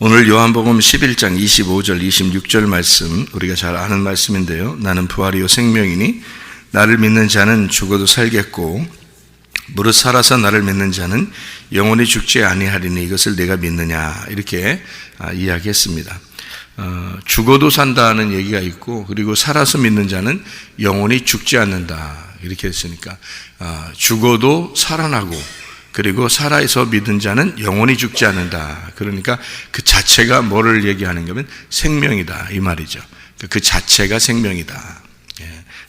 오늘 요한복음 11장 25절 26절 말씀, 우리가 잘 아는 말씀인데요. 나는 부활이요 생명이니 나를 믿는 자는 죽어도 살겠고 무릇 살아서 나를 믿는 자는 영원히 죽지 아니하리니 이것을 내가 믿느냐, 이렇게 이야기했습니다. 죽어도 산다는 얘기가 있고, 그리고 살아서 믿는 자는 영원히 죽지 않는다, 이렇게 했으니까 죽어도 살아나고, 그리고 살아서 믿는 자는 영원히 죽지 않는다. 그러니까 그 자체가 뭐를 얘기하는 거면 생명이다, 이 말이죠. 그 자체가 생명이다.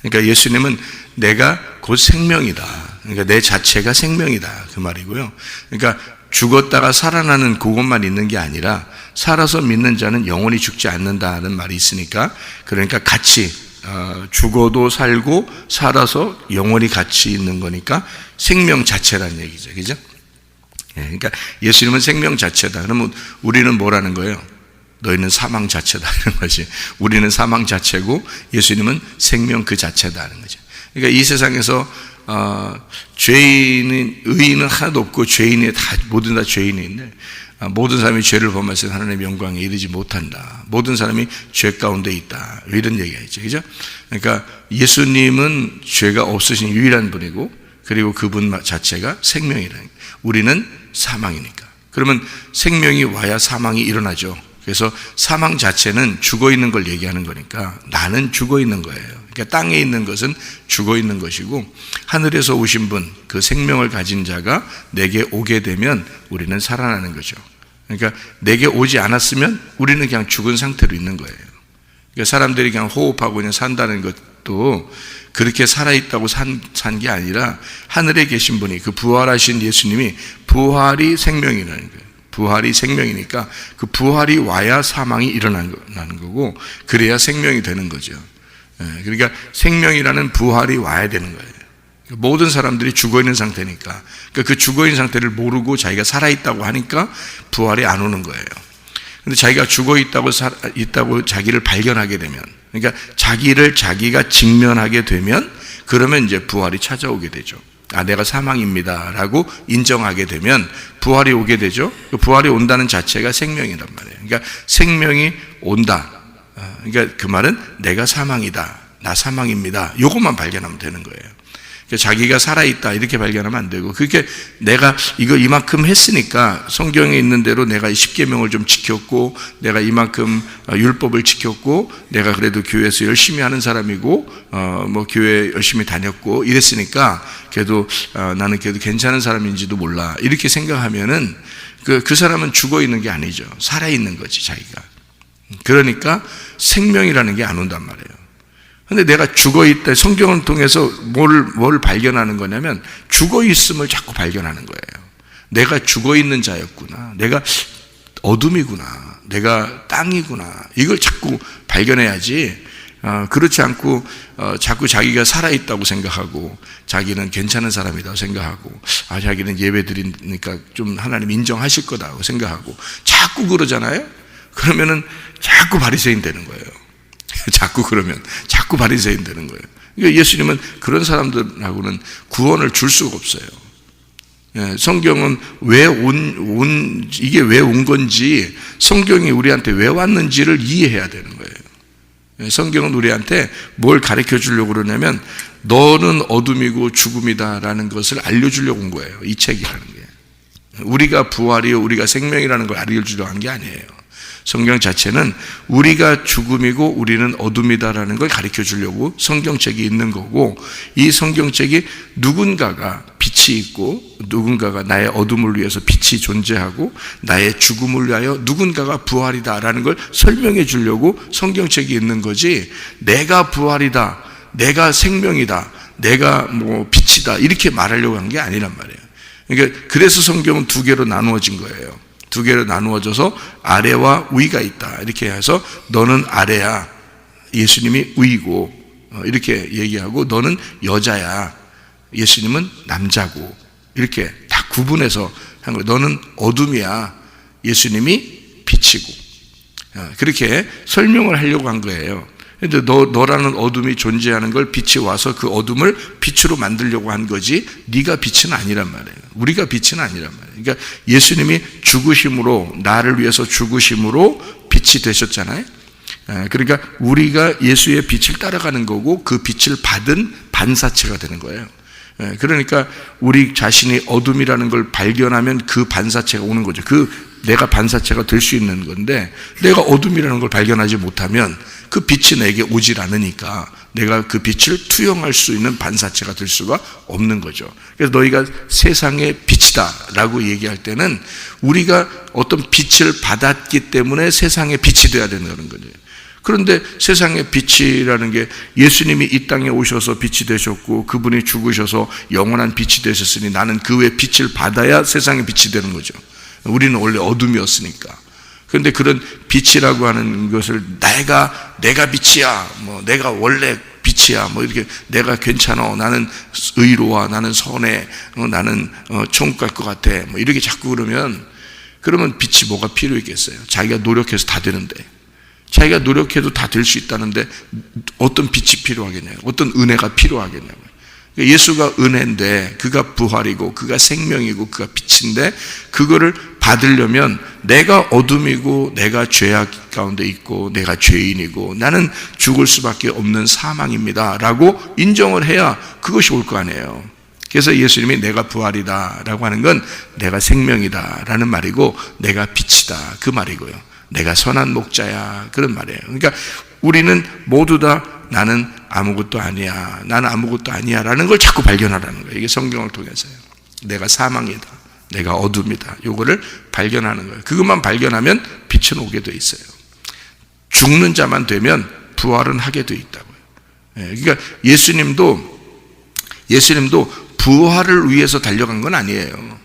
그러니까 예수님은 내가 곧 생명이다. 그러니까 내 자체가 생명이다, 그 말이고요. 그러니까 죽었다가 살아나는 그것만 있는 게 아니라 살아서 믿는 자는 영원히 죽지 않는다는 말이 있으니까, 그러니까 같이 죽어도 살고 살아서 영원히 같이 있는 거니까 생명 자체라는 얘기죠. 그죠? 그러니까 예수님은 생명 자체다. 그러면 우리는 뭐라는 거예요? 너희는 사망 자체다, 이런 거지. 우리는 사망 자체고 예수님은 생명 그 자체다는 거죠. 그러니까 이 세상에서 죄인은, 의인은 하나도 없고 죄인이 모든 다 죄인인데, 모든 사람이 죄를 범해서 하나님의 영광에 이르지 못한다. 모든 사람이 죄 가운데 있다, 이런 얘기가 있죠. 그죠? 그러니까 예수님은 죄가 없으신 유일한 분이고, 그리고 그분 자체가 생명이라는 거예요. 우리는 사망이니까. 그러면 생명이 와야 사망이 일어나죠. 그래서 사망 자체는 죽어 있는 걸 얘기하는 거니까 나는 죽어 있는 거예요. 그러니까 땅에 있는 것은 죽어 있는 것이고, 하늘에서 오신 분, 그 생명을 가진 자가 내게 오게 되면 우리는 살아나는 거죠. 그러니까 내게 오지 않았으면 우리는 그냥 죽은 상태로 있는 거예요. 그러니까 사람들이 그냥 호흡하고 그냥 산다는 것도 그렇게 살아있다고 산 게 아니라, 하늘에 계신 분이, 그 부활하신 예수님이, 부활이 생명이라는 거예요. 부활이 생명이니까 그 부활이 와야 사망이 일어나는 거고, 그래야 생명이 되는 거죠. 그러니까 생명이라는 부활이 와야 되는 거예요. 모든 사람들이 죽어있는 상태니까, 그 죽어있는 상태를 모르고 자기가 살아있다고 하니까 부활이 안 오는 거예요. 근데 자기가 죽어있다고 자기를 발견하게 되면, 그러니까 자기를 자기가 직면하게 되면, 그러면 이제 부활이 찾아오게 되죠. 내가 사망입니다 라고 인정하게 되면 부활이 오게 되죠. 그 부활이 온다는 자체가 생명이란 말이에요. 그러니까 생명이 온다. 그러니까 그 말은 내가 사망이다, 나 사망입니다, 이것만 발견하면 되는 거예요. 자기가 살아있다 이렇게 발견하면 안 되고, 그렇게 내가 이거 이만큼 했으니까, 성경에 있는 대로 내가 십계명을 좀 지켰고, 내가 이만큼 율법을 지켰고, 내가 그래도 교회에서 열심히 하는 사람이고, 뭐 교회 열심히 다녔고 이랬으니까 그래도 나는 그래도 괜찮은 사람인지도 몰라, 이렇게 생각하면은 그 사람은 죽어 있는 게 아니죠. 살아 있는 거지, 자기가. 그러니까 생명이라는 게 안 온단 말이에요. 근데 내가 죽어있다, 성경을 통해서 뭘 발견하는 거냐면 죽어있음을 자꾸 발견하는 거예요. 내가 죽어있는 자였구나, 내가 어둠이구나, 내가 땅이구나, 이걸 자꾸 발견해야지. 그렇지 않고 자꾸 자기가 살아있다고 생각하고, 자기는 괜찮은 사람이라고 생각하고, 자기는 예배 드리니까 좀 하나님 인정하실 거다고 생각하고 자꾸 그러잖아요. 그러면은 자꾸 바리새인 되는 거예요. 자꾸 바리새인 되는 거예요. 그러니까 예수님은 그런 사람들하고는 구원을 줄 수가 없어요. 성경은 이게 왜 온 건지, 성경이 우리한테 왜 왔는지를 이해해야 되는 거예요. 성경은 우리한테 뭘 가르쳐 주려고 그러냐면, 너는 어둠이고 죽음이다라는 것을 알려주려고 온 거예요, 이 책이라는 게. 우리가 부활이요, 우리가 생명이라는 걸 알려주려고 한 게 아니에요. 성경 자체는 우리가 죽음이고 우리는 어둠이다라는 걸 가르쳐 주려고 성경책이 있는 거고, 이 성경책이 누군가가 빛이 있고, 누군가가 나의 어둠을 위해서 빛이 존재하고, 나의 죽음을 위하여 누군가가 부활이다라는 걸 설명해 주려고 성경책이 있는 거지, 내가 부활이다, 내가 생명이다, 내가 뭐 빛이다, 이렇게 말하려고 한 게 아니란 말이에요. 그러니까 그래서 성경은 두 개로 나누어진 거예요. 두 개로 나누어져서 아래와 위가 있다, 이렇게 해서 너는 아래야, 예수님이 위고, 이렇게 얘기하고, 너는 여자야, 예수님은 남자고, 이렇게 다 구분해서 한 거예요. 너는 어둠이야, 예수님이 빛이고, 그렇게 설명을 하려고 한 거예요. 근데 너라는 어둠이 존재하는 걸 빛이 와서 그 어둠을 빛으로 만들려고 한 거지 네가 빛은 아니란 말이에요. 우리가 빛은 아니란 말이에요. 그러니까 예수님이 죽으심으로, 나를 위해서 죽으심으로 빛이 되셨잖아요. 그러니까 우리가 예수의 빛을 따라가는 거고 그 빛을 받은 반사체가 되는 거예요. 그러니까 우리 자신이 어둠이라는 걸 발견하면 그 반사체가 오는 거죠. 내가 반사체가 될 수 있는 건데, 내가 어둠이라는 걸 발견하지 못하면 그 빛이 내게 오질 않으니까 내가 그 빛을 투영할 수 있는 반사체가 될 수가 없는 거죠. 그래서 너희가 세상의 빛이다 라고 얘기할 때는 우리가 어떤 빛을 받았기 때문에 세상의 빛이 되어야 된다는 거죠. 그런데 세상의 빛이라는 게 예수님이 이 땅에 오셔서 빛이 되셨고 그분이 죽으셔서 영원한 빛이 되셨으니 나는 그 외 빛을 받아야 세상의 빛이 되는 거죠. 우리는 원래 어둠이었으니까. 그런데 그런 빛이라고 하는 것을 내가 빛이야, 내가 원래 빛이야, 이렇게 내가 괜찮아, 나는 의로워, 나는 선해, 나는 천국 갈 것 같아, 이렇게 자꾸 그러면 빛이 뭐가 필요 있겠어요? 자기가 노력해서 다 되는데, 자기가 노력해도 다 될 수 있다는데 어떤 빛이 필요하겠냐고, 어떤 은혜가 필요하겠냐고. 예수가 은혜인데 그가 부활이고 그가 생명이고 그가 빛인데 그거를 받으려면 내가 어둠이고 내가 죄악 가운데 있고 내가 죄인이고 나는 죽을 수밖에 없는 사망입니다 라고 인정을 해야 그것이 올 거 아니에요. 그래서 예수님이 내가 부활이다 라고 하는 건 내가 생명이다 라는 말이고 내가 빛이다 그 말이고요. 내가 선한 목자야 그런 말이에요. 그러니까 우리는 모두 다 나는 아무것도 아니야, 나는 아무것도 아니야 라는 걸 자꾸 발견하라는 거예요. 이게 성경을 통해서요. 내가 사망이다, 내가 어둠이다, 요거를 발견하는 거예요. 그것만 발견하면 빛은 오게 돼 있어요. 죽는 자만 되면 부활은 하게 돼 있다고요. 그러니까 예수님도 부활을 위해서 달려간 건 아니에요.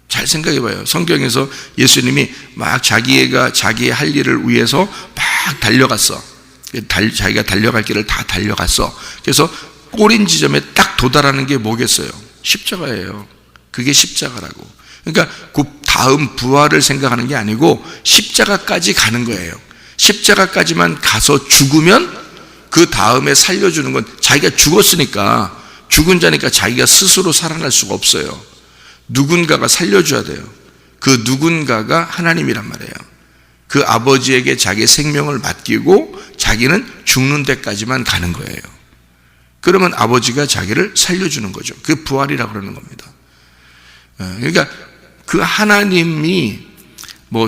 잘 생각해 봐요. 성경에서 예수님이 막 자기의 할 일을 위해서 막 달려갔어. 자기가 달려갈 길을 다 달려갔어. 그래서 꼬린 지점에 딱 도달하는 게 뭐겠어요? 십자가예요. 그게 십자가라고. 그러니까 그 다음 부활을 생각하는 게 아니고 십자가까지 가는 거예요. 십자가까지만 가서 죽으면 그 다음에 살려주는 건 자기가 죽었으니까, 죽은 자니까 자기가 스스로 살아날 수가 없어요. 누군가가 살려줘야 돼요. 그 누군가가 하나님이란 말이에요. 그 아버지에게 자기의 생명을 맡기고 자기는 죽는 데까지만 가는 거예요. 그러면 아버지가 자기를 살려주는 거죠. 그게 부활이라고 그러는 겁니다. 그러니까 그 하나님이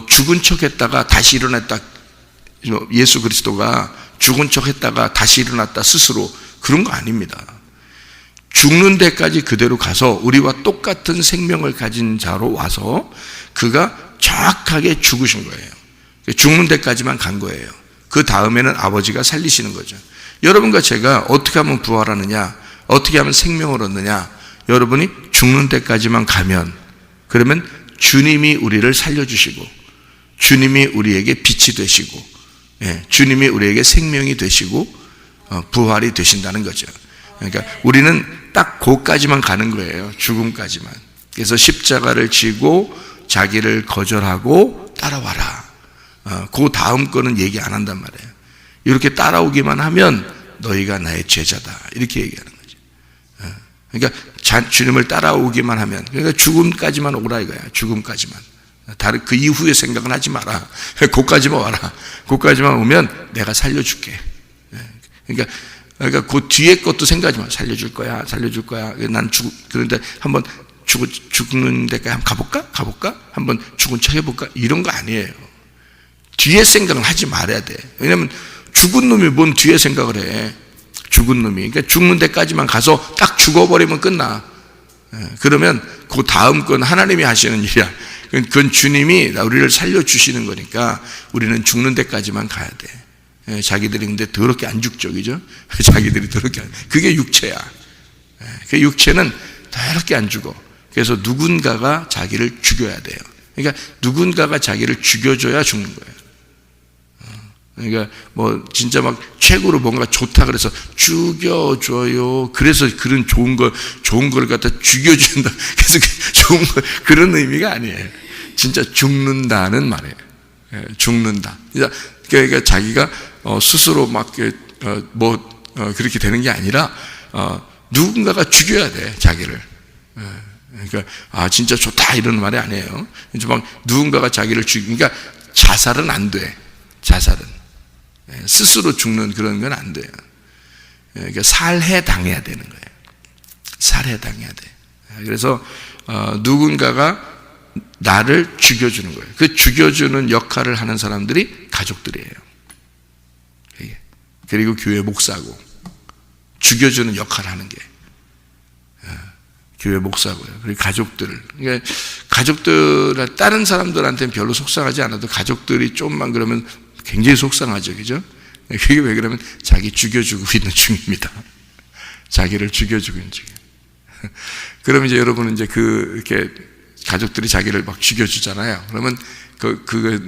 죽은 척 했다가 다시 일어났다, 예수 그리스도가 죽은 척 했다가 다시 일어났다 스스로, 그런 거 아닙니다. 죽는 데까지 그대로 가서 우리와 똑같은 생명을 가진 자로 와서 그가 정확하게 죽으신 거예요. 죽는 데까지만 간 거예요. 그 다음에는 아버지가 살리시는 거죠. 여러분과 제가 어떻게 하면 부활하느냐, 어떻게 하면 생명을 얻느냐, 여러분이 죽는 데까지만 가면, 그러면 주님이 우리를 살려주시고 주님이 우리에게 빛이 되시고 주님이 우리에게 생명이 되시고 부활이 되신다는 거죠. 그러니까 우리는 딱 그까지만 가는 거예요. 죽음까지만. 그래서 십자가를 지고 자기를 거절하고 따라와라. 그 다음 거는 얘기 안 한단 말이에요. 이렇게 따라오기만 하면 너희가 나의 제자다, 이렇게 얘기하는 거죠. 그러니까 주님을 따라오기만 하면, 그러니까 죽음까지만 오라 이거야. 죽음까지만. 다른 그 이후의 생각은 하지 마라. 그까지만 와라. 그까지만 오면 내가 살려줄게. 그러니까 그 뒤에 것도 생각하지 마. 살려줄 거야. 난 그런데 한번 죽는 데까지 한번 가볼까? 한번 죽은 척 해볼까? 이런 거 아니에요. 뒤에 생각은 하지 말아야 돼. 왜냐면 죽은 놈이 뭔 뒤에 생각을 해. 죽은 놈이. 그러니까 죽는 데까지만 가서 딱 죽어버리면 끝나. 그러면 그 다음 건 하나님이 하시는 일이야. 그건 주님이 우리를 살려주시는 거니까 우리는 죽는 데까지만 가야 돼. 자기들이 근데 더럽게 안 죽죠, 그죠? 자기들이 더럽게 그게 육체야. 그 육체는 더럽게 안 죽어. 그래서 누군가가 자기를 죽여야 돼요. 그러니까 누군가가 자기를 죽여줘야 죽는 거예요. 그러니까 진짜 막 최고로 뭔가 좋다 그래서 죽여줘요. 그래서 그런 좋은 걸 갖다 죽여준다. 그래서 좋은 거, 그런 의미가 아니에요. 진짜 죽는다는 말이에요. 죽는다. 그러니까 자기가 스스로 막 그렇게 되는 게 아니라 누군가가 죽여야 돼, 자기를. 그러니까 진짜 좋다 이런 말이 아니에요. 이제 막 누군가가 자기를 그러니까 자살은 안 돼. 자살은 스스로 죽는 그런 건 안 돼요. 그러니까 살해 당해야 되는 거예요. 살해 당해야 돼. 그래서 누군가가 나를 죽여주는 거예요. 그 죽여주는 역할을 하는 사람들이 가족들이에요. 그리고 교회 목사고, 죽여주는 역할을 하는 게 교회 목사고요. 그리고 가족들. 그러니까 가족들, 다른 사람들한테는 별로 속상하지 않아도 가족들이 좀만 그러면 굉장히 속상하죠. 그죠? 그게 왜 그러면 자기 죽여주고 있는 중입니다. 자기를 죽여주고 있는 중이에요. 그럼 이제 여러분은 이제 이렇게 가족들이 자기를 막 죽여주잖아요. 그러면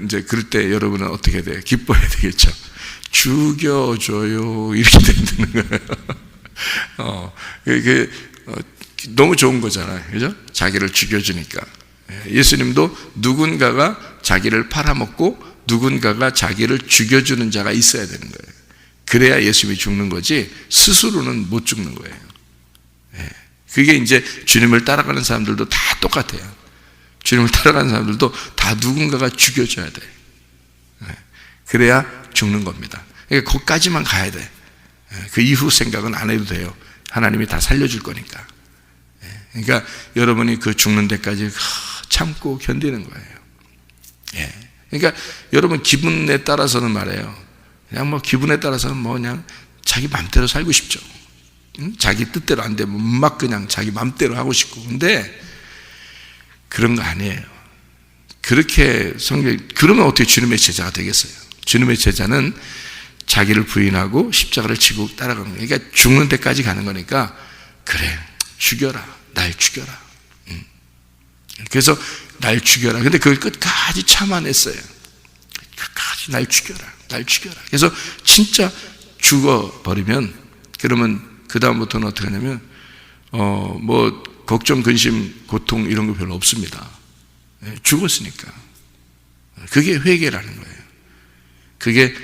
이제 그럴 때 여러분은 어떻게 돼요? 기뻐해야 되겠죠. 죽여줘요. 이렇게 되는 거예요. 너무 좋은 거잖아요. 그죠? 자기를 죽여주니까. 예수님도 누군가가 자기를 팔아먹고 누군가가 자기를 죽여주는 자가 있어야 되는 거예요. 그래야 예수님이 죽는 거지 스스로는 못 죽는 거예요. 그게 이제 주님을 따라가는 사람들도 다 똑같아요. 주님을 따라가는 사람들도 다 누군가가 죽여줘야 돼. 그래야 죽는 겁니다. 그러니까 거기까지만 가야 돼. 그 이후 생각은 안 해도 돼요. 하나님이 다 살려줄 거니까. 그러니까 여러분이 그 죽는 데까지 참고 견디는 거예요. 그러니까 여러분 기분에 따라서는 말이에요. 그냥 뭐 기분에 따라서는 뭐 그냥 자기 맘대로 살고 싶죠. 자기 뜻대로 안 되면 막 그냥 자기 맘대로 하고 싶고. 근데 그런 거 아니에요. 그렇게 그러면 어떻게 주님의 제자가 되겠어요? 주님의 제자는 자기를 부인하고 십자가를 지고 따라가는 거예요. 그러니까 죽는 데까지 가는 거니까 그래, 죽여라. 날 죽여라. 그래서 날 죽여라. 근데 그걸 끝까지 참아냈어요. 끝까지 날 죽여라. 날 죽여라. 그래서 진짜 죽어버리면 그러면 그 다음부터는 어떻게 하냐면 뭐 걱정, 근심, 고통 이런 거 별로 없습니다. 죽었으니까. 그게 회개라는 거예요. 그게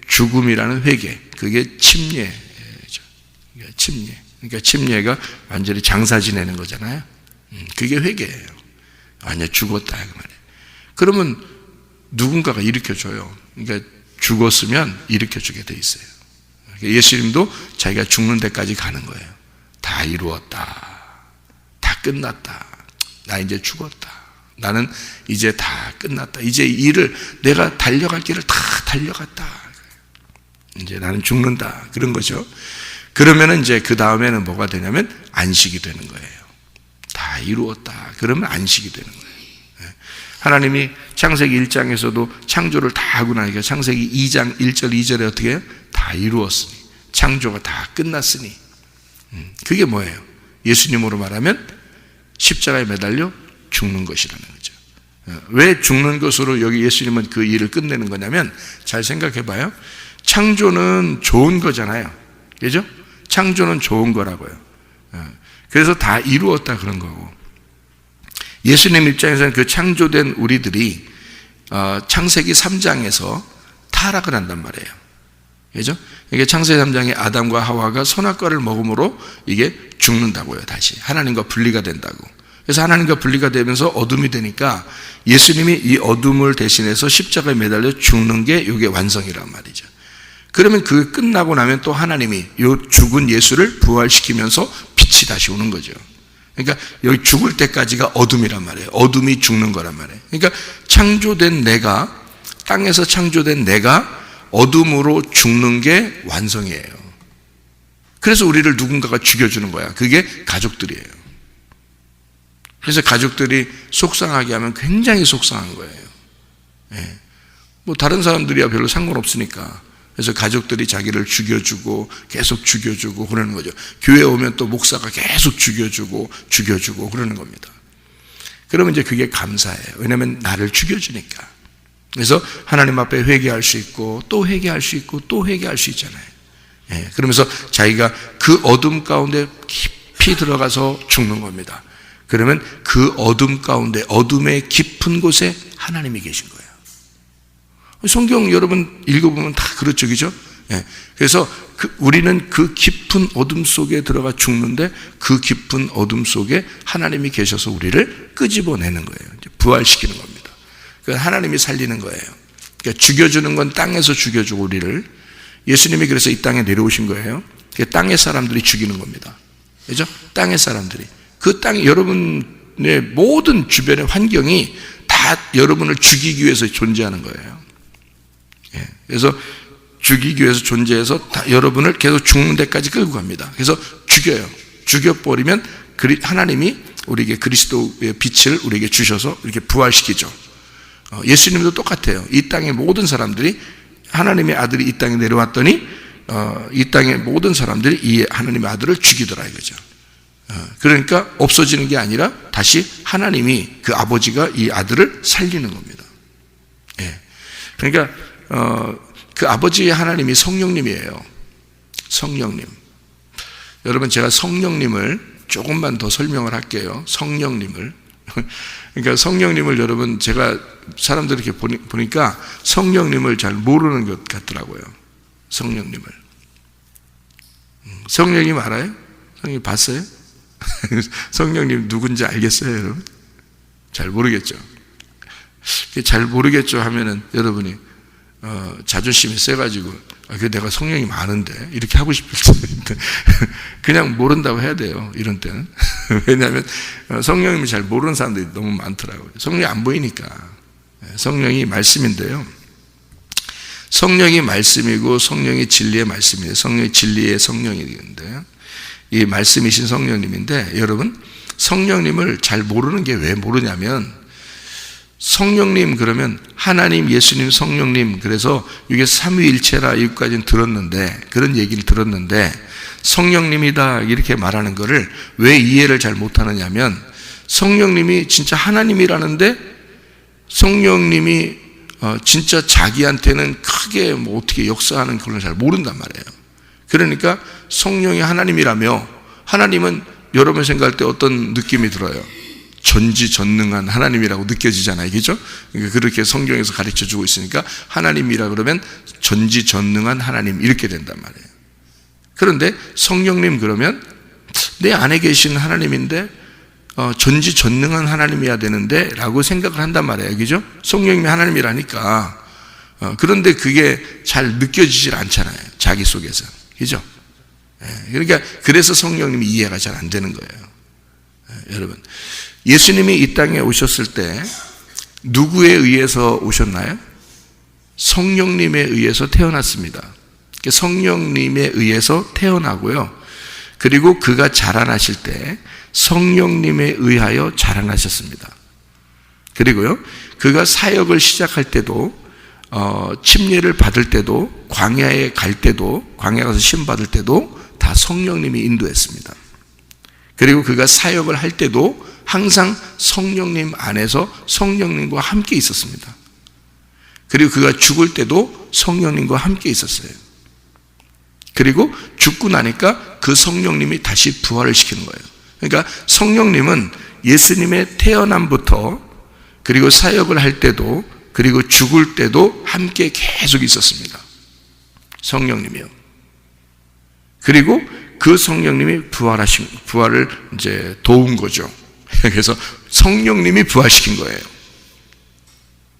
죽음이라는 회개. 그게 침례죠. 침례. 그러니까 침례가 완전히 장사 지내는 거잖아요. 그게 회개예요. 완전 죽었다 그 말이에요. 그러면 누군가가 일으켜줘요. 그러니까 죽었으면 일으켜주게 돼 있어요. 예수님도 자기가 죽는 데까지 가는 거예요. 다 이루었다. 다 끝났다. 나 이제 죽었다. 나는 이제 다 끝났다. 이제 내가 달려갈 길을 다 달려갔다. 이제 나는 죽는다. 그런 거죠. 그러면 이제 그 다음에는 뭐가 되냐면 안식이 되는 거예요. 다 이루었다. 그러면 안식이 되는 거예요. 하나님이 창세기 1장에서도 창조를 다 하고 나니까 창세기 2장 1절 2절에 어떻게 해요? 다 이루었으니. 창조가 다 끝났으니. 그게 뭐예요? 예수님으로 말하면 십자가에 매달려 죽는 것이라는 거죠. 왜 죽는 것으로 여기 예수님은 그 일을 끝내는 거냐면 잘 생각해 봐요. 창조는 좋은 거잖아요. 그죠? 창조는 좋은 거라고요. 그래서 다 이루었다 그런 거고. 예수님 입장에서는 그 창조된 우리들이 창세기 3장에서 타락을 한단 말이에요. 그죠? 이게 창세기 3장에 아담과 하와가 선악과를 먹음으로 이게 죽는다고요. 다시 하나님과 분리가 된다고. 그래서 하나님과 분리가 되면서 어둠이 되니까 예수님이 이 어둠을 대신해서 십자가에 매달려 죽는 게 이게 완성이란 말이죠. 그러면 그 끝나고 나면 또 하나님이 이 죽은 예수를 부활시키면서 빛이 다시 오는 거죠. 그러니까 여기 죽을 때까지가 어둠이란 말이에요. 어둠이 죽는 거란 말이에요. 그러니까 창조된 내가, 땅에서 창조된 내가 어둠으로 죽는 게 완성이에요. 그래서 우리를 누군가가 죽여주는 거야. 그게 가족들이에요. 그래서 가족들이 속상하게 하면 굉장히 속상한 거예요. 뭐 다른 사람들이야 별로 상관없으니까. 그래서 가족들이 자기를 죽여주고 계속 죽여주고 그러는 거죠. 교회 오면 또 목사가 계속 죽여주고 그러는 겁니다. 그러면 이제 그게 감사해요. 왜냐하면 나를 죽여주니까. 그래서 하나님 앞에 회개할 수 있고 또 회개할 수 있고 또 회개할 수 있잖아요. 그러면서 자기가 그 어둠 가운데 깊이 들어가서 죽는 겁니다. 그러면 그 어둠 가운데 어둠의 깊은 곳에 하나님이 계신 거예요. 성경 여러분 읽어보면 다 그렇죠, 그죠? 그래서 우리는 그 깊은 어둠 속에 들어가 죽는데 그 깊은 어둠 속에 하나님이 계셔서 우리를 끄집어내는 거예요. 부활시키는 겁니다. 하나님이 살리는 거예요. 그러니까 죽여주는 건 땅에서 죽여주고 우리를, 예수님이 그래서 이 땅에 내려오신 거예요. 땅의 사람들이 죽이는 겁니다. 그죠? 땅의 사람들이. 그 땅, 여러분의 모든 주변의 환경이 다 여러분을 죽이기 위해서 존재하는 거예요. 그래서 죽이기 위해서 존재해서 다 여러분을 계속 죽는 데까지 끌고 갑니다. 그래서 죽여요. 죽여버리면 하나님이 우리에게 그리스도의 빛을 우리에게 주셔서 이렇게 부활시키죠. 예수님도 똑같아요. 이 땅의 모든 사람들이, 하나님의 아들이 이 땅에 내려왔더니 이 땅의 모든 사람들이 이 하나님의 아들을 죽이더라 이거죠. 그러니까 없어지는 게 아니라 다시 하나님이, 그 아버지가 이 아들을 살리는 겁니다. 그러니까 그 아버지의 하나님이 성령님이에요. 성령님. 여러분, 제가 성령님을 조금만 더 설명을 할게요. 성령님을. 그러니까 성령님을 여러분, 제가 사람들 이렇게 보니까 성령님을 잘 모르는 것 같더라고요. 성령님을. 성령님 알아요? 성령님 봤어요? 성령님 누군지 알겠어요, 여러분? 잘 모르겠죠. 잘 모르겠죠 하면은 여러분이 자존심이 세가지고 내가 성령님 아는데 이렇게 하고 싶을 텐데 그냥 모른다고 해야 돼요, 이런 때는. 왜냐하면 성령님을 잘 모르는 사람들이 너무 많더라고요. 성령이 안 보이니까. 성령이 말씀인데요, 성령이 말씀이고 성령이 진리의 말씀이에요. 성령이 진리의 성령인데요, 이 말씀이신 성령님인데, 여러분 성령님을 잘 모르는 게 왜 모르냐면, 성령님 그러면 하나님, 예수님, 성령님, 그래서 이게 삼위일체라 여기까지는 들었는데, 그런 얘기를 들었는데 성령님이다 이렇게 말하는 거를 왜 이해를 잘 못하느냐면, 성령님이 진짜 하나님이라는데 성령님이 진짜 자기한테는 크게 뭐 어떻게 역사하는 그런 걸 잘 모른단 말이에요. 그러니까 성령이 하나님이라며, 하나님은 여러분 생각할 때 어떤 느낌이 들어요? 전지전능한 하나님이라고 느껴지잖아요, 그죠? 그러니까 그렇게 성경에서 가르쳐 주고 있으니까 하나님이라 그러면 전지전능한 하나님 이렇게 된단 말이에요. 그런데 성령님 그러면 내 안에 계신 하나님인데 전지전능한 하나님이어야 되는데 라고 생각을 한단 말이에요, 그죠? 성령님이 하나님이라니까. 그런데 그게 잘 느껴지질 않잖아요, 자기 속에서, 그죠? 그러니까 그래서 성령님이 이해가 잘 안 되는 거예요. 여러분, 예수님이 이 땅에 오셨을 때 누구에 의해서 오셨나요? 성령님에 의해서 태어났습니다. 성령님에 의해서 태어나고요, 그리고 그가 자라나실 때 성령님에 의하여 자라나셨습니다. 그리고요, 그가 사역을 시작할 때도, 침례를 받을 때도, 광야에 갈 때도, 광야에 가서 시험 받을 때도 다 성령님이 인도했습니다. 그리고 그가 사역을 할 때도 항상 성령님 안에서 성령님과 함께 있었습니다. 그리고 그가 죽을 때도 성령님과 함께 있었어요. 그리고 죽고 나니까 그 성령님이 다시 부활을 시키는 거예요. 그러니까 성령님은 예수님의 태어남부터, 그리고 사역을 할 때도, 그리고 죽을 때도 함께 계속 있었습니다. 성령님이요. 그리고 그 성령님이 부활을 이제 도운 거죠. 그래서 성령님이 부활시킨 거예요.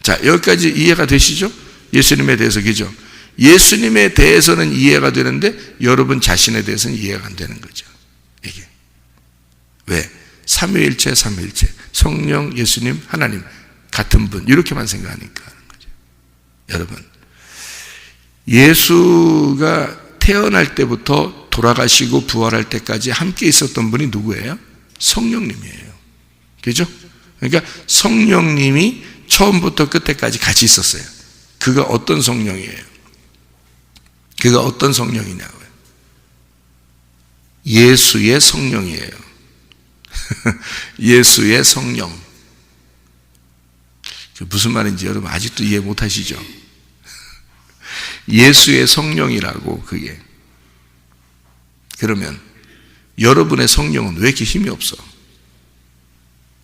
자, 여기까지 이해가 되시죠? 예수님에 대해서, 그죠? 예수님에 대해서는 이해가 되는데 여러분 자신에 대해서는 이해가 안 되는 거죠, 이게. 왜? 삼위일체, 삼위일체, 성령, 예수님, 하나님 같은 분, 이렇게만 생각하니까 하는 거죠. 여러분, 예수가 태어날 때부터 돌아가시고 부활할 때까지 함께 있었던 분이 누구예요? 성령님이에요. 그죠? 그러니까 성령님이 처음부터 끝에까지 같이 있었어요. 그가 어떤 성령이에요? 그가 어떤 성령이냐고요? 예수의 성령이에요. 예수의 성령. 무슨 말인지 여러분 아직도 이해 못 하시죠? 예수의 성령이라고, 그게. 그러면 여러분의 성령은 왜 이렇게 힘이 없어?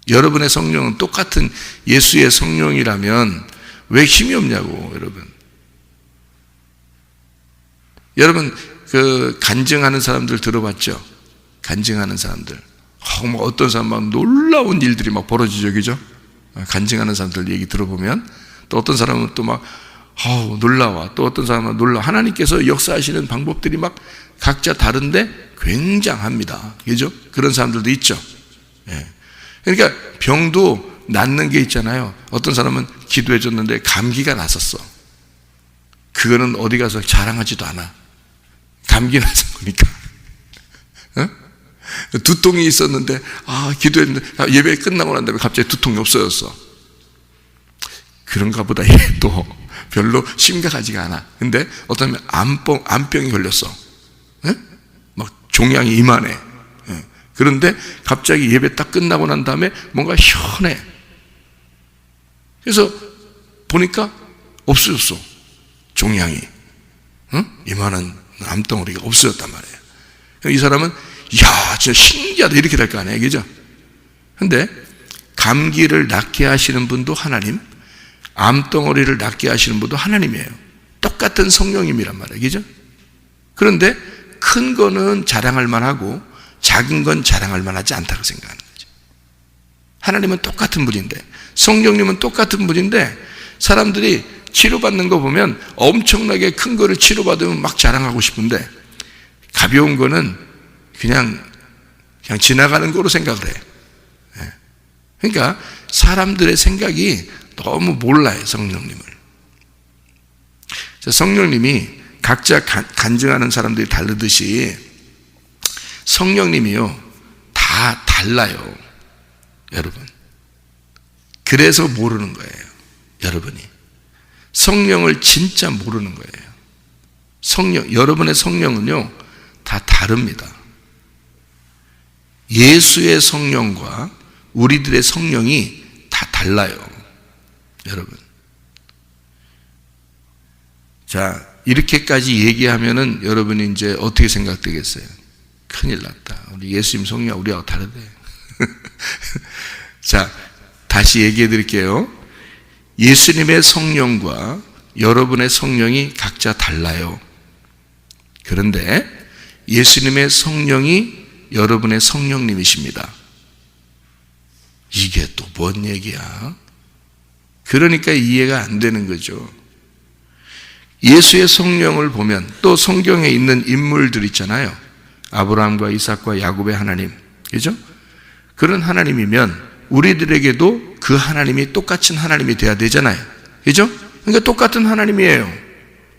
여러분의 성령은 똑같은 예수의 성령이라면 왜 힘이 없냐고, 여러분. 여러분, 그 간증하는 사람들 들어봤죠? 간증하는 사람들. 뭐 어떤 사람 막 놀라운 일들이 막 벌어지죠, 그죠? 간증하는 사람들 얘기 들어보면, 또 어떤 사람은 또 막 놀라워. 또 어떤 사람은 놀라워. 하나님께서 역사하시는 방법들이 막 각자 다른데 굉장합니다. 그죠? 그런 사람들도 있죠. 예. 그러니까 병도 낫는 게 있잖아요. 어떤 사람은 기도해 줬는데 감기가 났었어. 그거는 어디 가서 자랑하지도 않아. 감기 나서 보니까. 두통이 있었는데, 기도했는데, 예배 끝나고 난 다음에 갑자기 두통이 없어졌어. 그런가 보다. 또 별로 심각하지가 않아. 근데 어떤 암병이 걸렸어. 막 종양이 이만해. 그런데 갑자기 예배 딱 끝나고 난 다음에 뭔가 희한해. 그래서 보니까 없어졌어. 종양이. 이만한 암덩어리가 없어졌단 말이에요. 이 사람은 이야, 진짜 신기하다 이렇게 될 거 아니에요, 그죠? 근데 감기를 낫게 하시는 분도 하나님, 암덩어리를 낫게 하시는 분도 하나님이에요. 똑같은 성령님이란 말이에요, 그죠? 그런데 큰 거는 자랑할 만하고 작은 건 자랑할 만하지 않다고 생각하는 거죠. 하나님은 똑같은 분인데, 성령님은 똑같은 분인데, 사람들이 치료받는 거 보면 엄청나게 큰 거를 치료받으면 막 자랑하고 싶은데, 가벼운 거는 그냥 지나가는 거로 생각을 해. 그러니까 사람들의 생각이 너무 몰라요, 성령님을. 성령님이 각자 간증하는 사람들이 다르듯이 성령님이요, 다 달라요, 여러분. 그래서 모르는 거예요, 여러분이. 성령을 진짜 모르는 거예요. 여러분의 성령은요, 다 다릅니다. 예수의 성령과 우리들의 성령이 다 달라요, 여러분. 자, 이렇게까지 얘기하면은 여러분이 이제 어떻게 생각되겠어요? 큰일 났다. 우리 예수님 성령 우리하고 다르대. 자, 다시 얘기해 드릴게요. 예수님의 성령과 여러분의 성령이 각자 달라요. 그런데 예수님의 성령이 여러분의 성령님이십니다. 이게 또 뭔 얘기야? 그러니까 이해가 안 되는 거죠. 예수의 성령을 보면 또 성경에 있는 인물들 있잖아요. 아브라함과 이삭과 야곱의 하나님, 그죠? 그런 하나님이면 우리들에게도 그 하나님이 똑같은 하나님이 돼야 되잖아요, 그죠? 그러니까 똑같은 하나님이에요.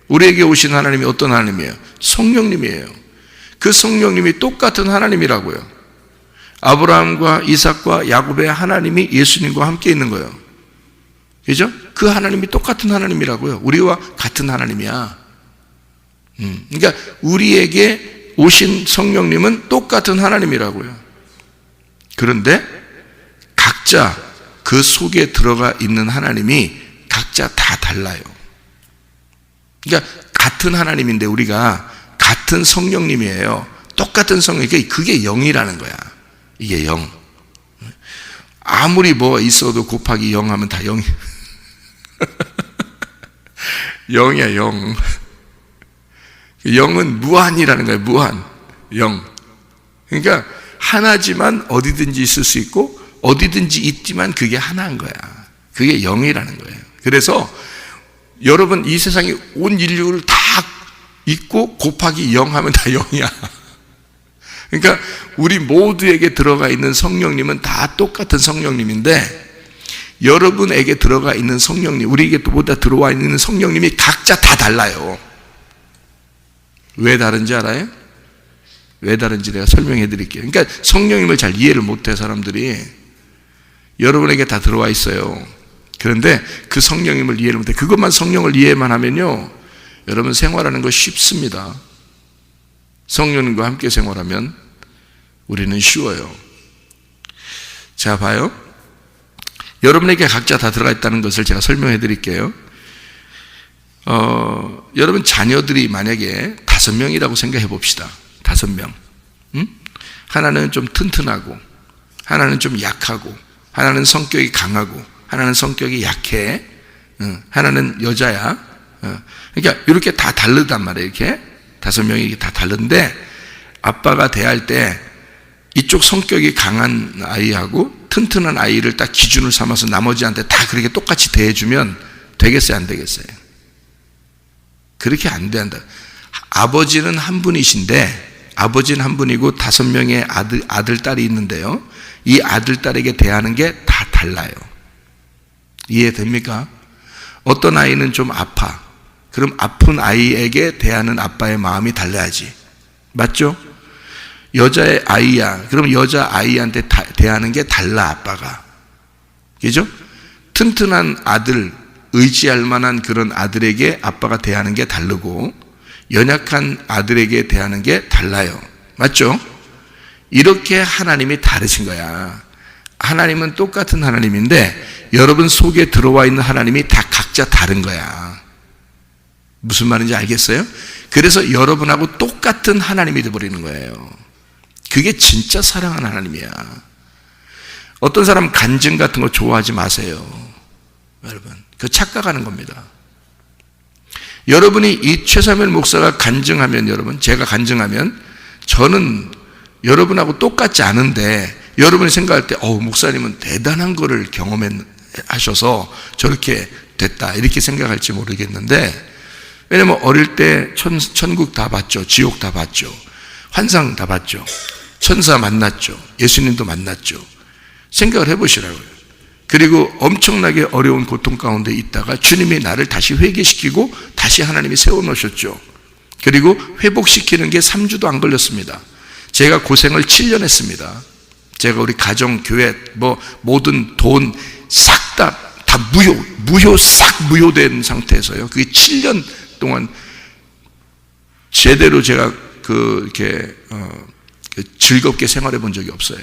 우리에게 오신 하나님이 어떤 하나님이에요? 성령님이에요. 그 성령님이 똑같은 하나님이라고요. 아브라함과 이삭과 야곱의 하나님이 예수님과 함께 있는 거예요, 그죠? 그 하나님이 똑같은 하나님이라고요. 우리와 같은 하나님이야. 그러니까 우리에게 오신 성령님은 똑같은 하나님이라고요. 그런데 각자 그 속에 들어가 있는 하나님이 각자 다 달라요. 그러니까 같은 하나님인데 우리가 같은 성령님이에요. 똑같은 성령, 그게 영이라는 거야. 이게 영. 아무리 뭐 있어도 곱하기 0 하면 다 0이. 0이야, 0. 0은 무한이라는 거예요, 무한. 0. 그러니까 하나지만 어디든지 있을 수 있고 어디든지 있지만 그게 하나인 거야. 그게 0이라는 거예요. 그래서 여러분 이 세상에 온 인류를 다 있고 곱하기 0 하면 다 0이야. 그러니까 우리 모두에게 들어가 있는 성령님은 다 똑같은 성령님인데 여러분에게 들어가 있는 성령님, 우리에게 보다 들어와 있는 성령님이 각자 다 달라요. 왜 다른지 알아요? 왜 다른지 내가 설명해 드릴게요. 그러니까 성령님을 잘 이해를 못해 사람들이. 여러분에게 다 들어와 있어요. 그런데 그 성령님을 이해를 못해. 그것만 성령을 이해만 하면요, 여러분 생활하는 거 쉽습니다. 성령님과 함께 생활하면 우리는 쉬워요. 자, 봐요. 여러분에게 각자 다 들어가 있다는 것을 제가 설명해 드릴게요. 여러분 자녀들이 만약에 5명이라고 생각해 봅시다. 5명. 하나는 좀 튼튼하고, 하나는 좀 약하고, 하나는 성격이 강하고, 하나는 성격이 약해, 하나는 여자야. 그러니까 이렇게 다 다르단 말이에요. 이렇게 5명이 다 다른데 아빠가 대할 때 이쪽 성격이 강한 아이하고 튼튼한 아이를 딱 기준을 삼아서 나머지한테 다 그렇게 똑같이 대해주면 되겠어요, 안 되겠어요? 그렇게 안 된다. 아버지는 한 분이신데, 아버지는 한 분이고 5명의 아들, 딸이 있는데요, 이 아들, 딸에게 대하는 게 다 달라요. 이해됩니까? 어떤 아이는 좀 아파. 그럼 아픈 아이에게 대하는 아빠의 마음이 달라야지. 맞죠? 여자의 아이야. 그럼 여자 아이한테 대하는 게 달라, 아빠가. 그죠? 튼튼한 아들, 의지할 만한 그런 아들에게 아빠가 대하는 게 다르고, 연약한 아들에게 대하는 게 달라요. 맞죠? 이렇게 하나님이 다르신 거야. 하나님은 똑같은 하나님인데 여러분 속에 들어와 있는 하나님이 다 각자 다른 거야. 무슨 말인지 알겠어요? 그래서 여러분하고 똑같은 하나님이 되어버리는 거예요. 그게 진짜 사랑하는 하나님이야. 어떤 사람 간증 같은 거 좋아하지 마세요. 여러분, 그거 착각하는 겁니다. 여러분이 이 최사무엘 목사가 간증하면, 여러분, 제가 간증하면 저는 여러분하고 똑같지 않은데 여러분이 생각할 때 목사님은 대단한 거를 경험하셔서 저렇게 됐다 이렇게 생각할지 모르겠는데, 왜냐면 어릴 때 천국 다 봤죠. 지옥 다 봤죠. 환상 다 봤죠. 천사 만났죠. 예수님도 만났죠. 생각을 해보시라고요. 그리고 엄청나게 어려운 고통 가운데 있다가 주님이 나를 다시 회개시키고 다시 하나님이 세워놓으셨죠. 그리고 회복시키는 게 3주도 안 걸렸습니다. 제가 고생을 7년 했습니다. 제가 우리 가정, 교회, 모든 돈 싹 다 싹 무효된 상태에서요. 그게 7년 동안 제대로 제가 이렇게 즐겁게 생활해 본 적이 없어요.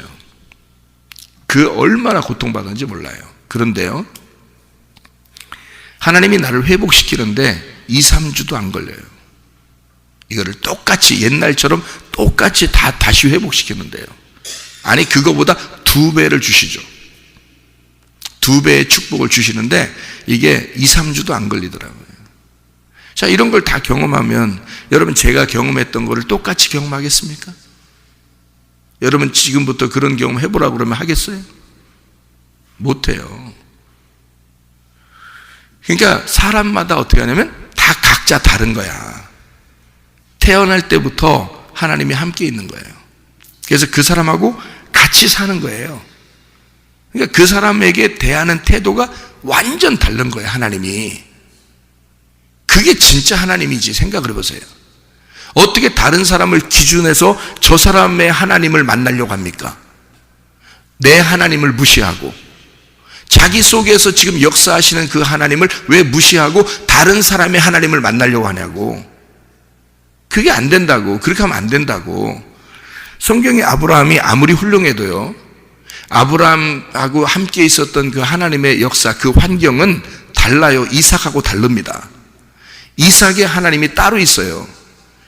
그 얼마나 고통받았는지 몰라요. 그런데요, 하나님이 나를 회복시키는데 2, 3주도 안 걸려요. 이거를 똑같이 옛날처럼 똑같이 다시 회복시키는데요. 아니, 그거보다 2배를 주시죠. 2배의 축복을 주시는데 이게 2, 3주도 안 걸리더라고요. 자, 이런 걸 다 경험하면 여러분, 제가 경험했던 거를 똑같이 경험하겠습니까? 여러분 지금부터 그런 경험 해보라고 그러면 하겠어요? 못해요. 그러니까 사람마다 어떻게 하냐면 다 각자 다른 거야. 태어날 때부터 하나님이 함께 있는 거예요. 그래서 그 사람하고 같이 사는 거예요. 그러니까 그 사람에게 대하는 태도가 완전 다른 거예요, 하나님이. 그게 진짜 하나님이지. 생각을 해보세요. 어떻게 다른 사람을 기준해서 저 사람의 하나님을 만나려고 합니까? 내 하나님을 무시하고, 자기 속에서 지금 역사하시는 그 하나님을 왜 무시하고 다른 사람의 하나님을 만나려고 하냐고. 그게 안 된다고. 그렇게 하면 안 된다고. 성경에 아브라함이 아무리 훌륭해도요, 아브라함하고 함께 있었던 그 하나님의 역사, 그 환경은 달라요. 이삭하고 다릅니다. 이삭의 하나님이 따로 있어요.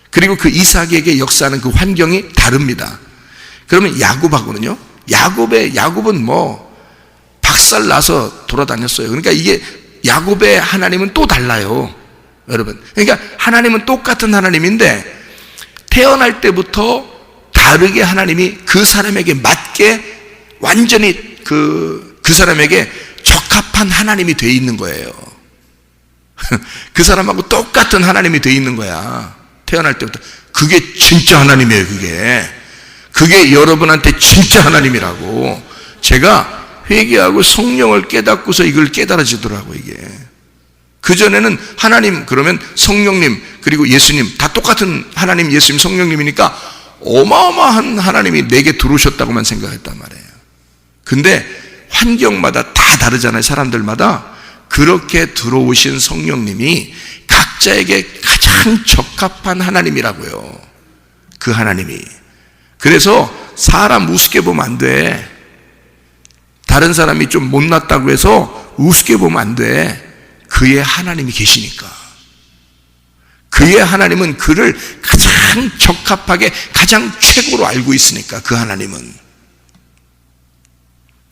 그리고 그 이삭에게 역사하는 그 환경이 다릅니다. 그러면 야곱하고는요, 야곱은 박살 나서 돌아다녔어요. 그러니까 이게 야곱의 하나님은 또 달라요, 여러분. 그러니까 하나님은 똑같은 하나님인데 태어날 때부터 다르게 하나님이 그 사람에게 맞게 완전히 그 사람에게 적합한 하나님이 돼 있는 거예요. 그 사람하고 똑같은 하나님이 돼 있는 거야. 태어날 때부터. 그게 진짜 하나님이에요. 그게 여러분한테 진짜 하나님이라고. 제가 회개하고 성령을 깨닫고서 이걸 깨달아지더라고. 이게 그전에는 하나님 그러면 성령님 그리고 예수님 다 똑같은 하나님, 예수님, 성령님이니까 어마어마한 하나님이 내게 들어오셨다고만 생각했단 말이에요. 근데 환경마다 다 다르잖아요. 사람들마다. 그렇게 들어오신 성령님이 각자에게 가장 적합한 하나님이라고요. 그 하나님이. 그래서 사람 우습게 보면 안 돼. 다른 사람이 좀 못났다고 해서 우습게 보면 안 돼. 그의 하나님이 계시니까. 그의 하나님은 그를 가장 적합하게 가장 최고로 알고 있으니까. 그 하나님은.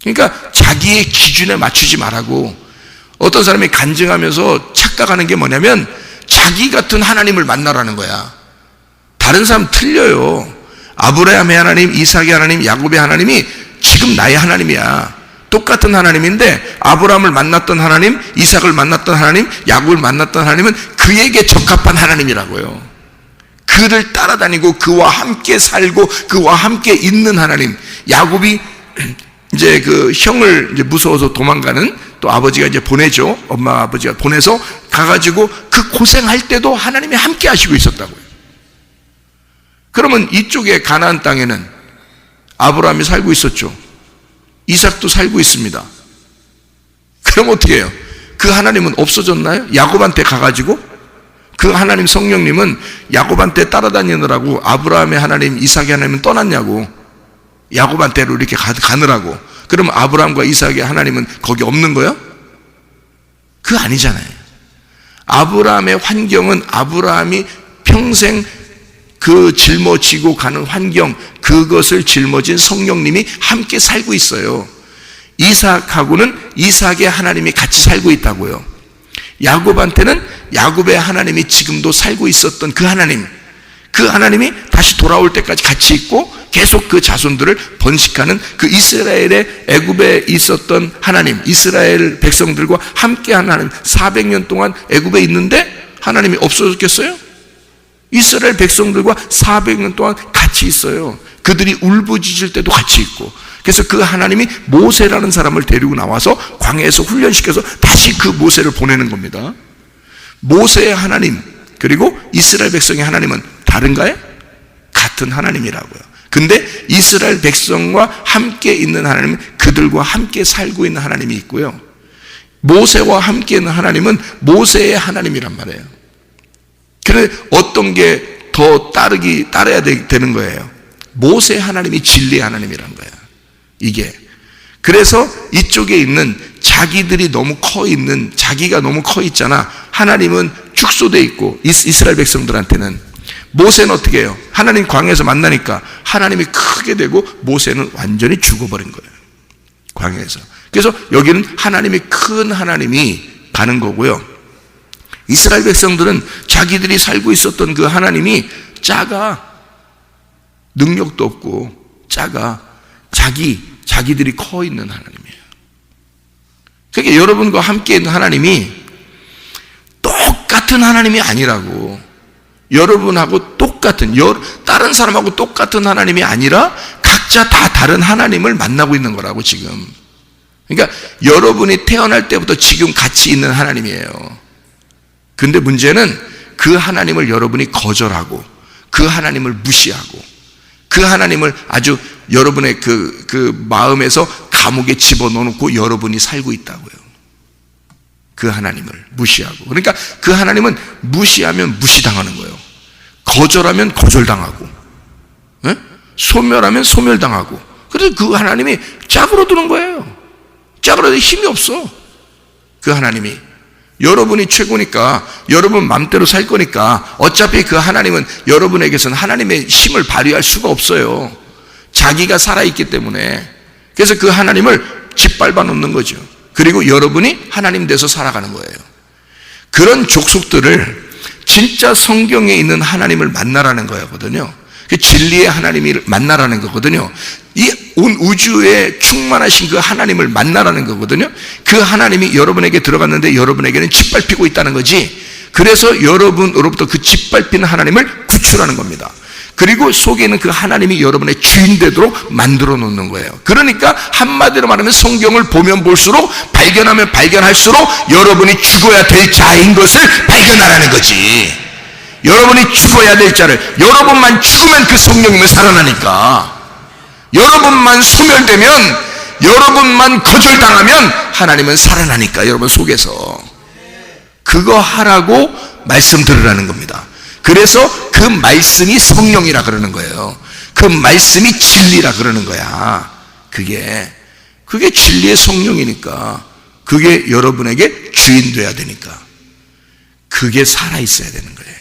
그러니까 자기의 기준에 맞추지 말라고. 어떤 사람이 간증하면서 착각하는 게 뭐냐면 자기 같은 하나님을 만나라는 거야. 다른 사람 틀려요. 아브라함의 하나님, 이삭의 하나님, 야곱의 하나님이 지금 나의 하나님이야. 똑같은 하나님인데 아브라함을 만났던 하나님, 이삭을 만났던 하나님, 야곱을 만났던 하나님은 그에게 적합한 하나님이라고요. 그를 따라다니고 그와 함께 살고 그와 함께 있는 하나님. 야곱이 이제 그 형을 이제 무서워서 도망가는, 또 아버지가 이제 보내죠. 엄마 아버지가 보내서 가가지고 그 고생할 때도 하나님이 함께 하시고 있었다고요. 그러면 이쪽에 가나안 땅에는 아브라함이 살고 있었죠. 이삭도 살고 있습니다. 그럼 어떻게 해요? 그 하나님은 없어졌나요? 야곱한테 가가지고 그 하나님 성령님은 야곱한테 따라다니느라고 아브라함의 하나님, 이삭의 하나님은 떠났냐고. 야곱한테로 이렇게 가느라고. 그러면 아브라함과 이삭의 하나님은 거기 없는 거예요? 그거 아니잖아요. 아브라함의 환경은 아브라함이 평생 그 짊어지고 가는 환경, 그것을 짊어진 성령님이 함께 살고 있어요. 이삭하고는 이삭의 하나님이 같이 살고 있다고요. 야곱한테는 야곱의 하나님이 지금도 살고 있었던 그 하나님, 그 하나님이 다시 돌아올 때까지 같이 있고 계속 그 자손들을 번식하는 그 이스라엘의 애굽에 있었던 하나님, 이스라엘 백성들과 함께한 하나님. 400년 동안 애굽에 있는데 하나님이 없어졌겠어요? 이스라엘 백성들과 400년 동안 같이 있어요. 그들이 울부짖을 때도 같이 있고. 그래서 그 하나님이 모세라는 사람을 데리고 나와서 광야에서 훈련시켜서 다시 그 모세를 보내는 겁니다. 모세의 하나님 그리고 이스라엘 백성의 하나님은 다른가요? 같은 하나님이라고요. 근데 이스라엘 백성과 함께 있는 하나님은 그들과 함께 살고 있는 하나님이 있고요. 모세와 함께 있는 하나님은 모세의 하나님이란 말이에요. 그런데 어떤 게 더 따라야 되는 거예요. 모세의 하나님이 진리의 하나님이란 거예요. 이게. 그래서 이쪽에 있는 자기들이 너무 커 있는, 자기가 너무 커 있잖아. 하나님은 축소되어 있고, 이스라엘 백성들한테는. 모세는 어떻게 해요? 하나님 광야에서 만나니까 하나님이 크게 되고 모세는 완전히 죽어버린 거예요. 광야에서. 그래서 여기는 하나님이 큰 하나님이 가는 거고요. 이스라엘 백성들은 자기들이 살고 있었던 그 하나님이 작아. 능력도 없고 작아. 자기들이 커 있는 하나님이에요. 그러니까 여러분과 함께 있는 하나님이 똑같은 하나님이 아니라고. 여러분하고 똑같은, 다른 사람하고 똑같은 하나님이 아니라 각자 다 다른 하나님을 만나고 있는 거라고 지금. 그러니까 여러분이 태어날 때부터 지금 같이 있는 하나님이에요. 근데 문제는 그 하나님을 여러분이 거절하고 그 하나님을 무시하고 그 하나님을 아주 여러분의 그 마음에서 감옥에 집어넣어놓고 여러분이 살고 있다고요. 그 하나님을 무시하고. 그러니까 그 하나님은 무시하면 무시당하는 거예요. 거절하면 거절당하고, 소멸하면 소멸당하고. 그래서 그 하나님이 짝으로드는 거예요. 짝으로도 힘이 없어. 그 하나님이. 여러분이 최고니까, 여러분 맘대로 살 거니까 어차피 그 하나님은 여러분에게서는 하나님의 힘을 발휘할 수가 없어요. 자기가 살아있기 때문에. 그래서 그 하나님을 짓밟아 놓는 거죠. 그리고 여러분이 하나님 돼서 살아가는 거예요. 그런 족속들을 진짜 성경에 있는 하나님을 만나라는 거거든요. 진리의 하나님을 만나라는 거거든요. 이 온 우주에 충만하신 그 하나님을 만나라는 거거든요. 그 하나님이 여러분에게 들어갔는데 여러분에게는 짓밟히고 있다는 거지. 그래서 여러분으로부터 그 짓밟히는 하나님을 구출하는 겁니다. 그리고 속에 있는 그 하나님이 여러분의 주인 되도록 만들어 놓는 거예요. 그러니까 한마디로 말하면 성경을 보면 볼수록, 발견하면 발견할수록 여러분이 죽어야 될 자인 것을 발견하라는 거지. 여러분이 죽어야 될 자를, 여러분만 죽으면 그 성령님은 살아나니까. 여러분만 소멸되면, 여러분만 거절당하면 하나님은 살아나니까. 여러분 속에서 그거 하라고 말씀 들으라는 겁니다. 그래서 그 말씀이 성령이라 그러는 거예요. 그 말씀이 진리라 그러는 거야. 그게 진리의 성령이니까. 그게 여러분에게 주인 돼야 되니까. 그게 살아있어야 되는 거예요.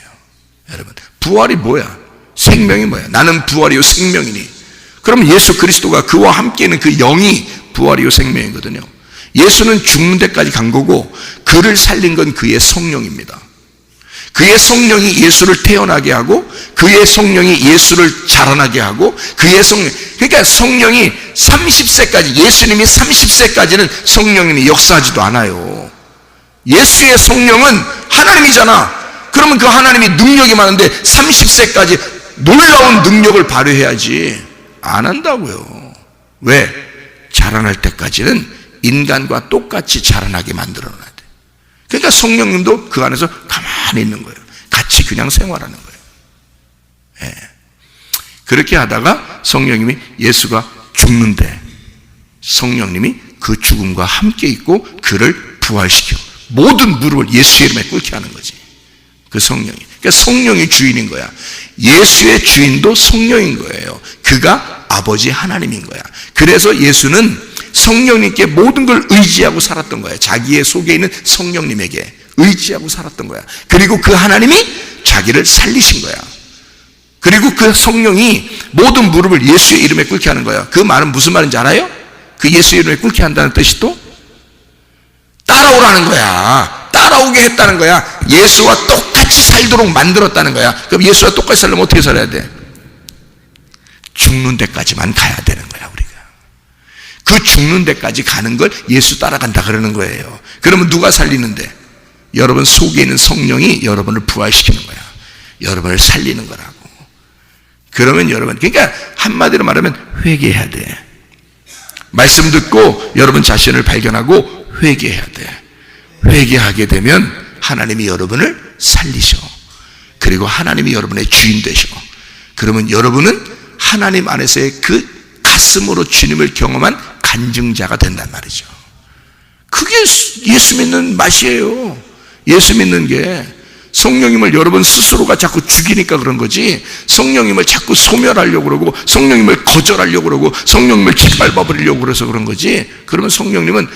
여러분, 부활이 뭐야? 생명이 뭐야? 나는 부활이요 생명이니. 그럼 예수 그리스도가 그와 함께 있는 그 영이 부활이요 생명이거든요. 예수는 죽는 데까지 간 거고 그를 살린 건 그의 성령입니다. 그의 성령이 예수를 태어나게 하고 그의 성령이 예수를 자라나게 하고 그의 성령, 그러니까 성령이 30세까지, 예수님이 30세까지는 성령님이 역사하지도 않아요. 예수의 성령은 하나님이잖아. 그러면 그 하나님이 능력이 많은데 30세까지 놀라운 능력을 발휘해야지. 안 한다고요. 왜? 자라날 때까지는 인간과 똑같이 자라나게 만들어 놔야 돼. 그러니까 성령님도 그 안에서 가만히 있는 거예요. 같이 그냥 생활하는 거예요. 예. 그렇게 하다가 성령님이, 예수가 죽는데 성령님이 그 죽음과 함께 있고 그를 부활시켜 모든 무릎을 예수의 이름에 꿇게 하는 거지. 그 성령이. 그러니까 성령이 주인인 거야. 예수의 주인도 성령인 거예요. 그가 아버지 하나님인 거야. 그래서 예수는 성령님께 모든 걸 의지하고 살았던 거야. 자기의 속에 있는 성령님에게 의지하고 살았던 거야. 그리고 그 하나님이 자기를 살리신 거야. 그리고 그 성령이 모든 무릎을 예수의 이름에 꿇게 하는 거야. 그 말은 무슨 말인지 알아요? 그 예수의 이름에 꿇게 한다는 뜻이 또 따라오라는 거야. 따라오게 했다는 거야. 예수와 똑같이 살도록 만들었다는 거야. 그럼 예수와 똑같이 살려면 어떻게 살아야 돼? 죽는 데까지만 가야 되는 거야, 우리가. 그 죽는 데까지 가는 걸 예수 따라간다 그러는 거예요. 그러면 누가 살리는데? 여러분 속에 있는 성령이 여러분을 부활시키는 거야. 여러분을 살리는 거라고. 그러면 여러분, 그러니까 한마디로 말하면 회개해야 돼. 말씀 듣고 여러분 자신을 발견하고 회개해야 돼. 회개하게 되면 하나님이 여러분을 살리셔. 그리고 하나님이 여러분의 주인 되셔. 그러면 여러분은 하나님 안에서의 그 가슴으로 주님을 경험한 간증자가 된단 말이죠. 그게 예수 믿는 맛이에요. 예수 믿는 게 성령님을 여러분 스스로가 자꾸 죽이니까 그런 거지, 성령님을 자꾸 소멸하려고 그러고 성령님을 거절하려고 그러고 성령님을 짓밟아버리려고 그래서 그런 거지. 그러면 성령님은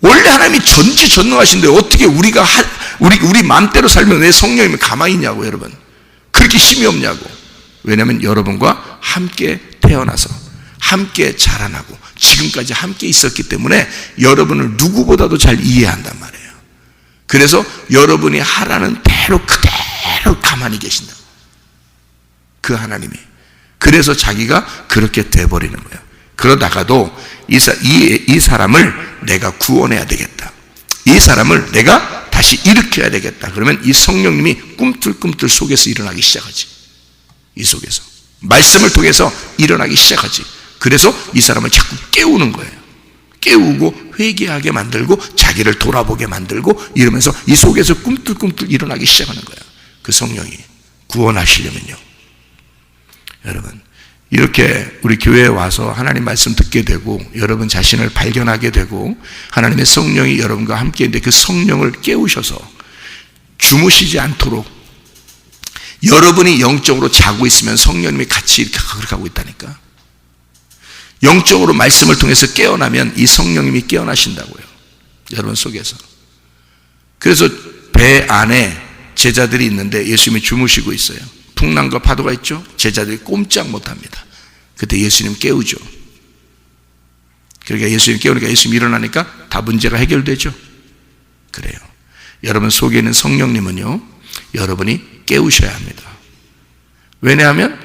원래 하나님이 전지전능하신데 어떻게 우리가 우리 마음대로 살면 왜 성령님이 가만히 있냐고. 여러분 그렇게 힘이 없냐고. 왜냐하면 여러분과 함께 태어나서 함께 자라나고 지금까지 함께 있었기 때문에 여러분을 누구보다도 잘 이해한단 말이에요. 그래서 여러분이 하라는 대로 그대로 가만히 계신다. 그 하나님이. 그래서 자기가 그렇게 돼버리는 거예요. 그러다가도 이 사람을 내가 구원해야 되겠다. 이 사람을 내가 다시 일으켜야 되겠다. 그러면 이 성령님이 꿈틀꿈틀 속에서 일어나기 시작하지. 이 속에서 말씀을 통해서 일어나기 시작하지. 그래서 이 사람을 자꾸 깨우는 거예요. 깨우고 회개하게 만들고 자기를 돌아보게 만들고 이러면서 이 속에서 꿈틀꿈틀 일어나기 시작하는 거예요. 그 성령이 구원하시려면요. 여러분 이렇게 우리 교회에 와서 하나님 말씀 듣게 되고 여러분 자신을 발견하게 되고 하나님의 성령이 여러분과 함께 있는데 그 성령을 깨우셔서 주무시지 않도록 여러분이 영적으로 자고 있으면 성령님이 같이 이렇게 하고 있다니까. 영적으로 말씀을 통해서 깨어나면 이 성령님이 깨어나신다고요. 여러분 속에서. 그래서 배 안에 제자들이 있는데 예수님이 주무시고 있어요. 풍랑과 파도가 있죠. 제자들이 꼼짝 못합니다. 그때 예수님 깨우죠. 그러니까 예수님 깨우니까 예수님 일어나니까 다 문제가 해결되죠. 그래요. 여러분 속에 있는 성령님은요, 여러분이 깨우셔야 합니다. 왜냐하면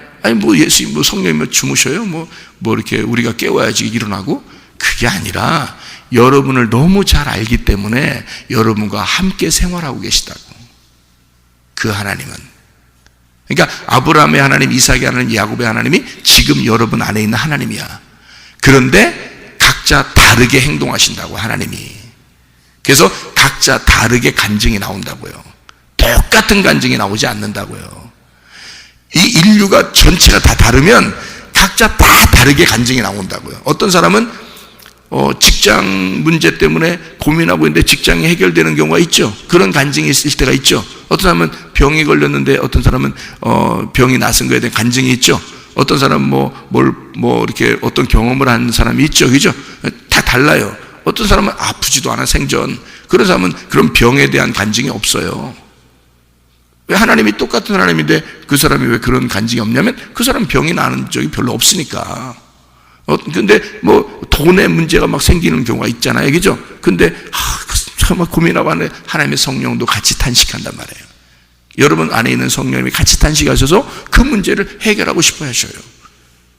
예수님 성령님이 주무셔요? 이렇게 우리가 깨워야지 일어나고? 그게 아니라 여러분을 너무 잘 알기 때문에 여러분과 함께 생활하고 계시다고. 그 하나님은. 그러니까 아브라함의 하나님, 이삭의 하나님, 야곱의 하나님이 지금 여러분 안에 있는 하나님이야. 그런데 각자 다르게 행동하신다고, 하나님이. 그래서 각자 다르게 간증이 나온다고요. 똑같은 간증이 나오지 않는다고요. 이 인류가 전체가 다 다르면 각자 다 다르게 간증이 나온다고요. 어떤 사람은 직장 문제 때문에 고민하고 있는데 직장이 해결되는 경우가 있죠. 그런 간증이 있을 때가 있죠. 어떤 사람은 병이 걸렸는데 어떤 사람은 병이 나선 거에 대한 간증이 있죠. 어떤 사람은 이렇게 어떤 경험을 한 사람이 있죠. 그죠? 다 달라요. 어떤 사람은 아프지도 않아, 생전. 그런 사람은 그런 병에 대한 간증이 없어요. 왜? 하나님이 똑같은 하나님인데 그 사람이 왜 그런 간증이 없냐면 그 사람 병이 나는 적이 별로 없으니까. 근데 돈의 문제가 막 생기는 경우가 있잖아요. 그죠? 근데 정말 고민하고 하는 하나님의 성령도 같이 탄식한단 말이에요. 여러분 안에 있는 성령님이 같이 탄식하셔서 그 문제를 해결하고 싶어 하셔요.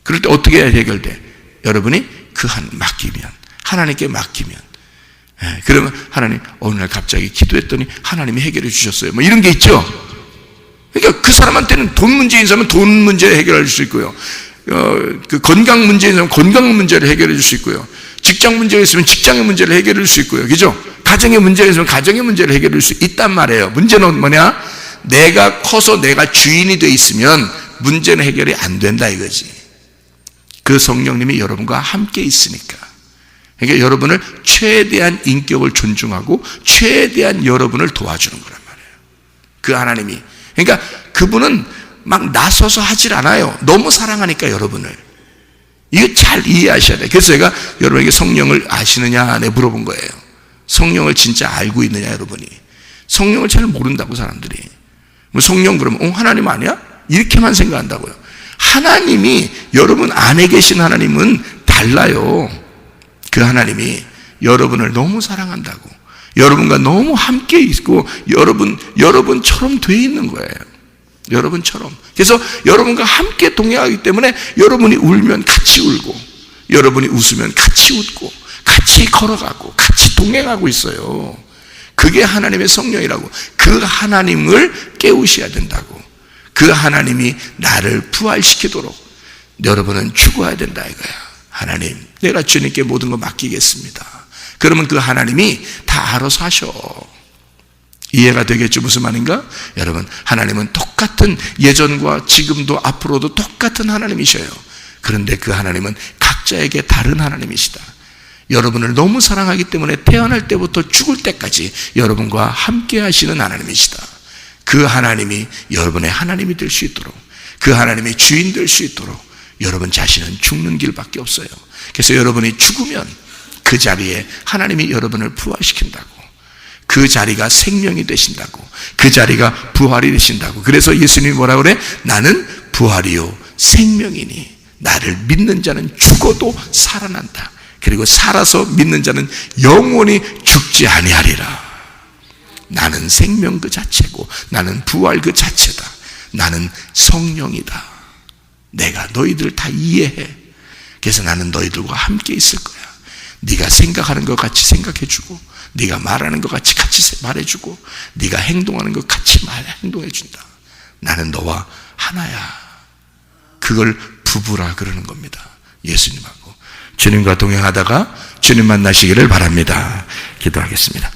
그럴 때 어떻게 해야 해결돼? 여러분이 맡기면, 하나님께 맡기면. 그러면 하나님, 어느 날 갑자기 기도했더니 하나님이 해결해 주셨어요. 뭐 이런 게 있죠. 그러니까 그 사람한테는 돈 문제인 사람은 돈 문제를 해결해 줄 수 있고요. 그 건강 문제인 사람은 건강 문제를 해결해 줄 수 있고요. 직장 문제가 있으면 직장의 문제를 해결해 줄 수 있고요. 그죠? 가정의 문제가 있으면 가정의 문제를 해결해 줄 수 있단 말이에요. 문제는 뭐냐? 내가 커서 내가 주인이 돼 있으면 문제는 해결이 안 된다 이거지. 그 성령님이 여러분과 함께 있으니까. 그러니까 여러분을 최대한 인격을 존중하고 최대한 여러분을 도와주는 거란 말이에요. 그 하나님이. 그러니까 그분은 막 나서서 하질 않아요. 너무 사랑하니까 여러분을. 이거 잘 이해하셔야 돼요. 그래서 제가 여러분에게 성령을 아시느냐 물어본 거예요. 성령을 진짜 알고 있느냐 여러분이. 성령을 잘 모른다고 사람들이. 뭐 성령 그러면 하나님 아니야? 이렇게만 생각한다고요. 하나님이 여러분 안에 계신 하나님은 달라요. 그 하나님이 여러분을 너무 사랑한다고, 여러분과 너무 함께 있고 여러분처럼 돼 있는 거예요. 여러분처럼. 그래서 여러분과 함께 동행하기 때문에 여러분이 울면 같이 울고, 여러분이 웃으면 같이 웃고, 같이 걸어가고, 같이 동행하고 있어요. 그게 하나님의 성령이라고. 그 하나님을 깨우셔야 된다고. 그 하나님이 나를 부활시키도록 여러분은 죽어야 된다 이거야. 하나님, 내가 주님께 모든 거 맡기겠습니다. 그러면 그 하나님이 다 알아서 하셔. 이해가 되겠죠? 무슨 말인가? 여러분, 하나님은 똑같은 예전과 지금도 앞으로도 똑같은 하나님이셔요. 그런데 그 하나님은 각자에게 다른 하나님이시다. 여러분을 너무 사랑하기 때문에 태어날 때부터 죽을 때까지 여러분과 함께 하시는 하나님이시다. 그 하나님이 여러분의 하나님이 될 수 있도록, 그 하나님의 주인 될 수 있도록 여러분 자신은 죽는 길밖에 없어요. 그래서 여러분이 죽으면 그 자리에 하나님이 여러분을 부활시킨다고, 그 자리가 생명이 되신다고, 그 자리가 부활이 되신다고. 그래서 예수님이 뭐라 그래? 나는 부활이요 생명이니 나를 믿는 자는 죽어도 살아난다. 그리고 살아서 믿는 자는 영원히 죽지 아니하리라. 나는 생명 그 자체고, 나는 부활 그 자체다. 나는 성령이다. 내가 너희들 다 이해해. 그래서 나는 너희들과 함께 있을 거야. 네가 생각하는 것 같이 생각해주고, 네가 말하는 것 같이 말해주고, 네가 행동하는 것 같이 행동해준다. 나는 너와 하나야. 그걸 부부라 그러는 겁니다. 예수님하고 주님과 동행하다가 주님 만나시기를 바랍니다. 기도하겠습니다.